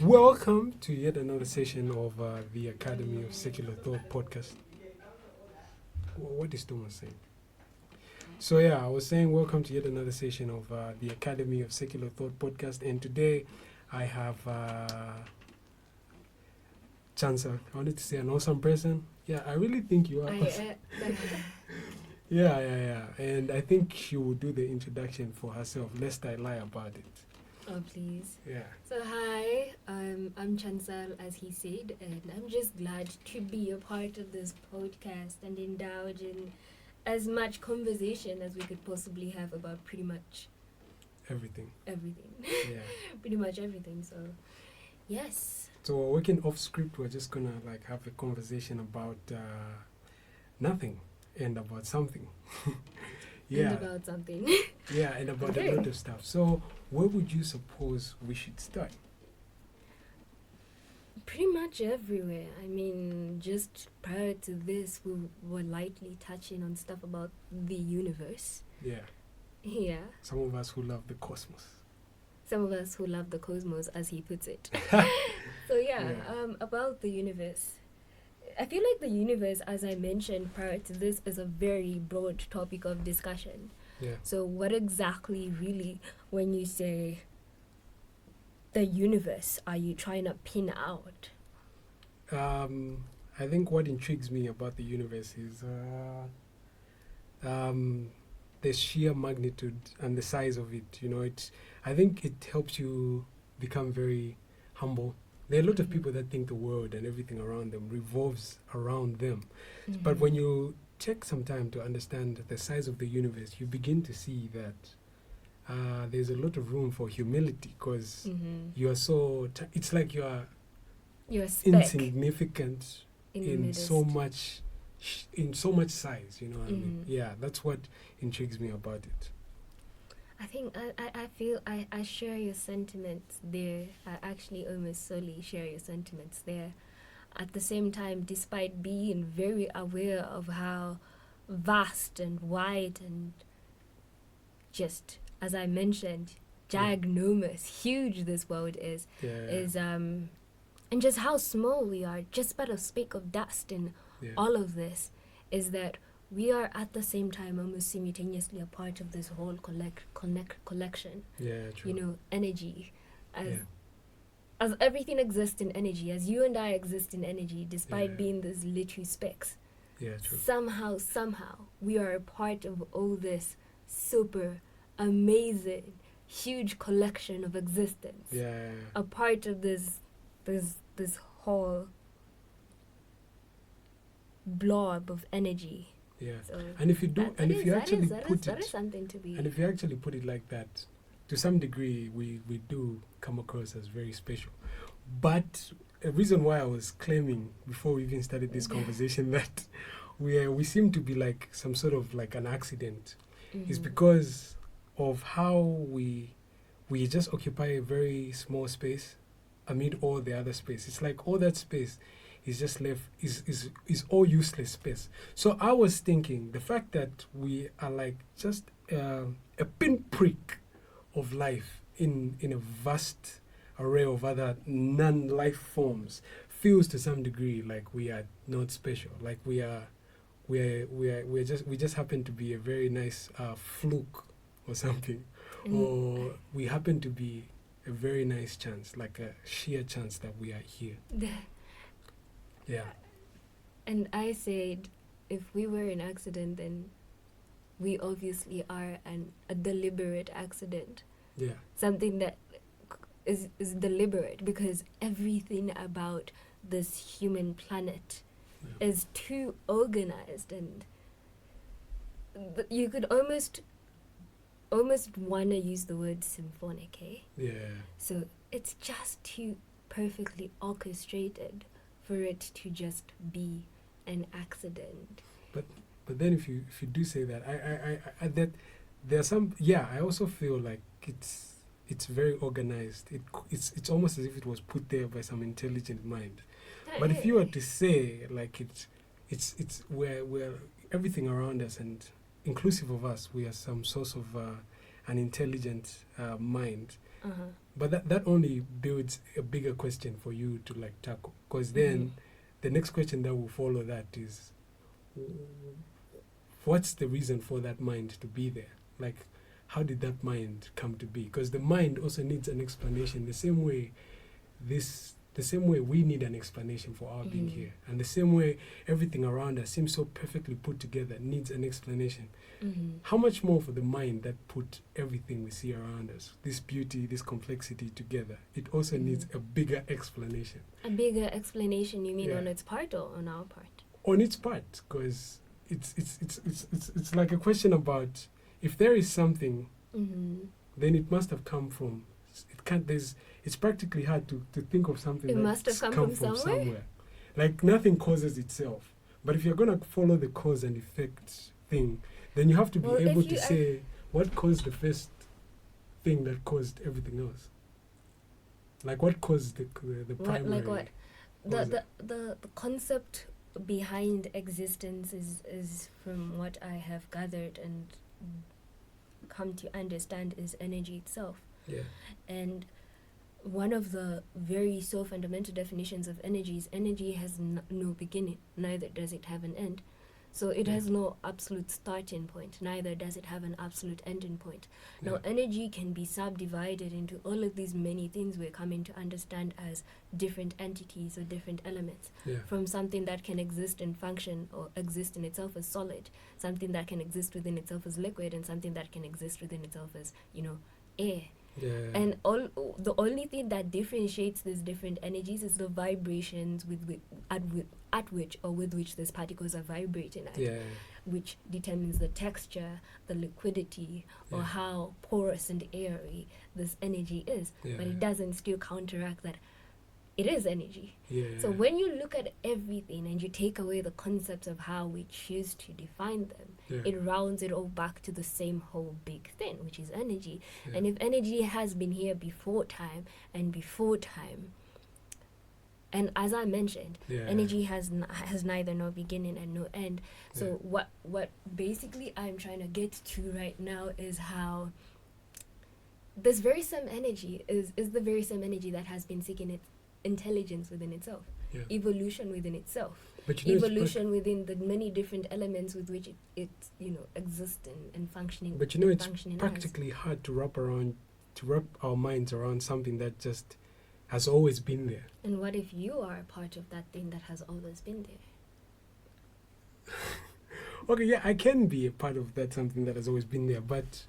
Welcome to yet another session of the Academy of Secular Thought podcast. What is Thomas saying? So yeah, I was saying welcome to yet another session of the Academy of Secular Thought podcast, and today I have Chansa. I wanted to say an awesome person. Yeah, I really think you are. Yeah. And I think she will do the introduction for herself, lest I lie about it. Oh, please. Yeah. So, hi, I'm Chansa, as he said, and I'm just glad to be a part of this podcast and indulge in as much conversation as we could possibly have about pretty much Everything. Yeah. Pretty much everything. So, yes. So we're working off script. We're just gonna have a conversation about nothing and about something. Yeah. And about something. Yeah, and about a lot of stuff. So where would you suppose we should start? Pretty much everywhere. I mean, just prior to this, we were lightly touching on stuff about the universe. Yeah. Yeah. Some of us who love the cosmos. Some of us who love the cosmos, as he puts it. So about the universe. I feel like the universe, as I mentioned prior to this, is a very broad topic of discussion. Yeah. So what exactly really, when you say the universe, are you trying to pin out? I think what intrigues me about the universe is the sheer magnitude and the size of it. You know, I think it helps you become very humble. There are a lot of people that think the world and everything around them revolves around them. Mm-hmm. But when you take some time to understand the size of the universe, you begin to see that there's a lot of room for humility, because you are so... it's like you're a speck insignificant in so much size, you know what I mean? Yeah, that's what intrigues me about it. I think I feel I share your sentiments there. I actually almost solely share your sentiments there. At the same time, despite being very aware of how vast and wide and just, as I mentioned, ginormous, huge this world is, and just how small we are, just but a speck of dust in all of this, is that we are at the same time almost simultaneously a part of this whole collection. Yeah, true. You know, energy. As everything exists in energy, as you and I exist in energy, despite being these little specks. Yeah, true. Somehow, we are a part of all this super amazing, huge collection of existence. Yeah. A part of this whole blob of energy. Yeah, so and if you do, and if you actually put that is something to be. And if you actually put it like that, to some degree, we do come across as very special. But a reason why I was claiming before we even started this conversation that we seem to be like some sort of like an accident is because of how we just occupy a very small space amid all the other space. It's like all that space is just left is all useless space. So I was thinking the fact that we are like just a pinprick of life in a vast array of other non-life forms feels to some degree like we are not special. Like we just happen to be a very nice fluke or something, or we happen to be a very nice chance, like a sheer chance that we are here. Yeah. And I said, if we were an accident, then we obviously are a deliberate accident. Yeah. Something that is deliberate, because everything about this human planet is too organized, and you could almost want to use the word symphonic, eh? Yeah. So it's just too perfectly orchestrated for it to just be an accident. But then if you do say that, I that there are some, I also feel like it's very organized. It's almost as if it was put there by some intelligent mind. But if you were to say like it's where everything around us and inclusive of us, we are some source of an intelligent mind. Uh-huh. But that only builds a bigger question for you to like tackle. Because then the next question that will follow that is, what's the reason for that mind to be there? Like, how did that mind come to be? Because the mind also needs an explanation the same way we need an explanation for our being here. And the same way everything around us seems so perfectly put together needs an explanation. How much more for the mind that put everything we see around us, this beauty, this complexity together, it also needs a bigger explanation. A bigger explanation, you mean on its part or on our part? On its part, because it's like a question about, if there is something, then it must have come from, it's practically hard to think of something that must have come from somewhere. Like nothing causes itself. But if you're going to follow the cause and effect thing, then you have to be able to say what caused the first thing that caused everything else. Like what caused the primary. Like what? The concept behind existence is from what I have gathered and come to understand is energy itself. Yeah. And one of the very so fundamental definitions of energy is energy has no beginning, neither does it have an end. So it has no absolute starting point, neither does it have an absolute ending point. Now, energy can be subdivided into all of these many things we're coming to understand as different entities or different elements. From something that can exist and function or exist in itself as solid, something that can exist within itself as liquid, and something that can exist within itself as, air. And the only thing that differentiates these different energies is the vibrations at which these particles are vibrating at, which determines the texture, the liquidity, or how porous and airy this energy is. But it doesn't still counteract that it is energy. So when you look at everything and you take away the concepts of how we choose to define them, it rounds it all back to the same whole big thing, which is energy. And if energy has been here before time, and as I mentioned, energy has neither no beginning and no end. So what basically I'm trying to get to right now is how this very same energy is the very same energy that has been seeking its intelligence within itself, evolution within itself, evolution within the many different elements with which it exists and functioning. But it's practically hard to wrap our minds around something that just has always been there. And what if you are a part of that thing that has always been there? Okay, I can be a part of that something that has always been there, but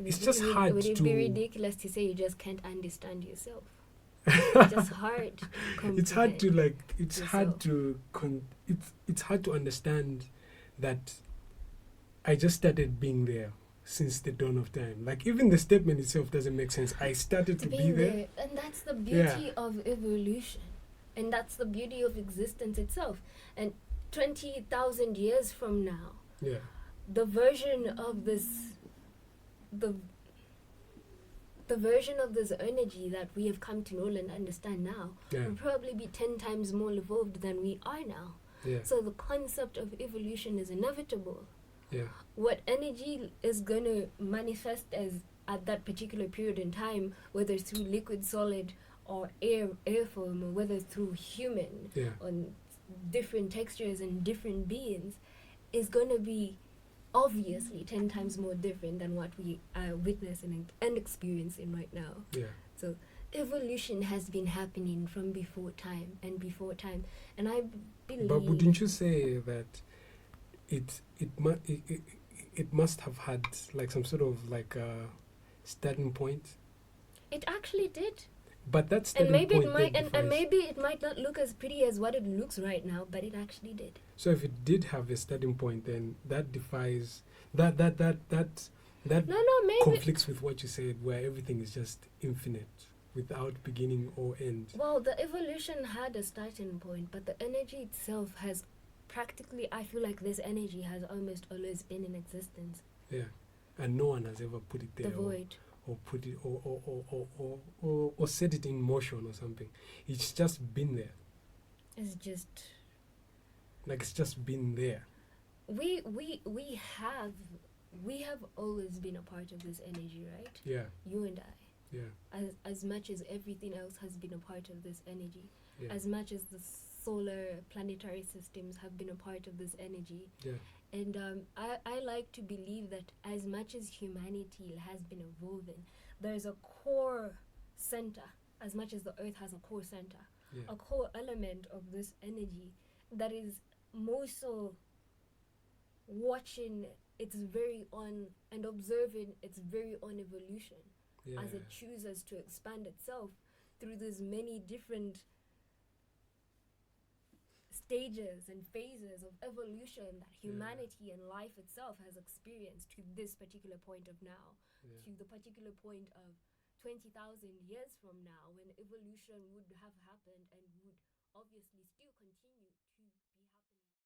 it's just hard Would to... it be ridiculous to say you just can't understand yourself? It's just hard to comprehend. It's hard to understand that I just started being there since the dawn of time. Like, even the statement itself doesn't make sense. I started to be there. And that's the beauty of evolution. And that's the beauty of existence itself. And 20,000 years from now, the version of this energy that we have come to know and understand now will probably be 10 times more evolved than we are now. So the concept of evolution is inevitable. What energy is going to manifest as at that particular period in time, whether through liquid, solid, or air form, or whether through human, on different textures and different beings, is going to be obviously 10 times more different than what we are witnessing and experiencing right now. So evolution has been happening from before time, and I believe... But wouldn't you say that it must have had like some sort of like a starting point? It actually did. But that's and maybe it might not look as pretty as what it looks right now, but it actually did. So if it did have a starting point, then that defies that conflicts with what you said, where everything is just infinite without beginning or end. Well, the evolution had a starting point, but the energy itself has practically, I feel like this energy has almost always been in existence. And no one has ever put it there. The void. Or put it or set it in motion or something. It's just been there. It's just like it's just been there. We have we have always been a part of this energy, right? Yeah. You and I. Yeah. As much as everything else has been a part of this energy, Yeah. as much as the solar planetary systems have been a part of this energy. Yeah. And I like to believe that as much as humanity has been evolving, there's a core center, as much as the earth has a core center, Yeah. a core element of this energy that is more so watching its very own and observing its very own evolution Yeah. as it chooses to expand itself through these many different stages and phases of evolution that humanity and life itself has experienced to this particular point of now, to the particular point of 20,000 years from now, when evolution would have happened and would obviously still continue